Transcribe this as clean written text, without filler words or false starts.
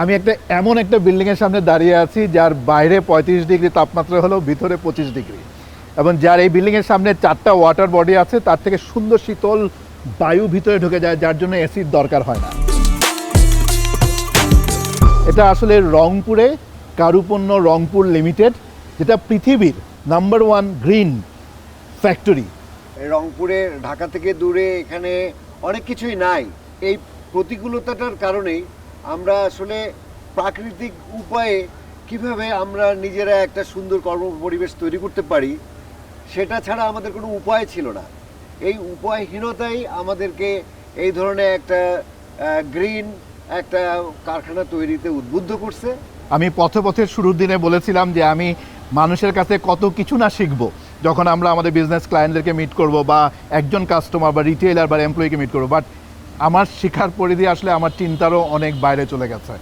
আমি এমন একটা বিল্ডিংয়ের সামনে দাঁড়িয়ে আছি যার বাইরে 35 ডিগ্রি তাপমাত্রা হলেও ভিতরে 25 ডিগ্রি, এবং যার এই বিল্ডিংয়ের সামনে 4টা ওয়াটার বডি আছে, তার থেকে সুন্দর শীতল বায়ু ভিতরে ঢুকে যায়, যার জন্য এসির দরকার হয় না। এটা আসলে রংপুরে কারুপণ্য রংপুর লিমিটেড, যেটা পৃথিবীর নাম্বার 1 গ্রিন ফ্যাক্টরি। রংপুরে ঢাকা থেকে দূরে এখানে অনেক কিছুই নাই। এই প্রতিকূলতাটার কারণেই আমরা আসলে প্রাকৃতিক উপায়ে কিভাবে আমরা নিজেরা একটা সুন্দর কর্ম পরিবেশ তৈরি করতে পারি, সেটা ছাড়া আমাদের কোনো উপায় ছিল না। এই উপায়হীনতাই আমাদেরকে এই ধরনের একটা গ্রিন একটা কারখানা তৈরিতে উদ্বুদ্ধ করছে। আমি পথের শুরুর দিনে বলেছিলাম যে আমি মানুষের কাছে কত কিছু না শিখবো যখন আমরা আমাদের বিজনেস ক্লায়েন্টদেরকে মিট করব, বা একজন কাস্টমার বা রিটেইলার বা এমপ্লয়িকে মিট করবো, বাট আমার শেখার পরিধি আসলে আমার চিন্তারও অনেক বাইরে চলে গেছে।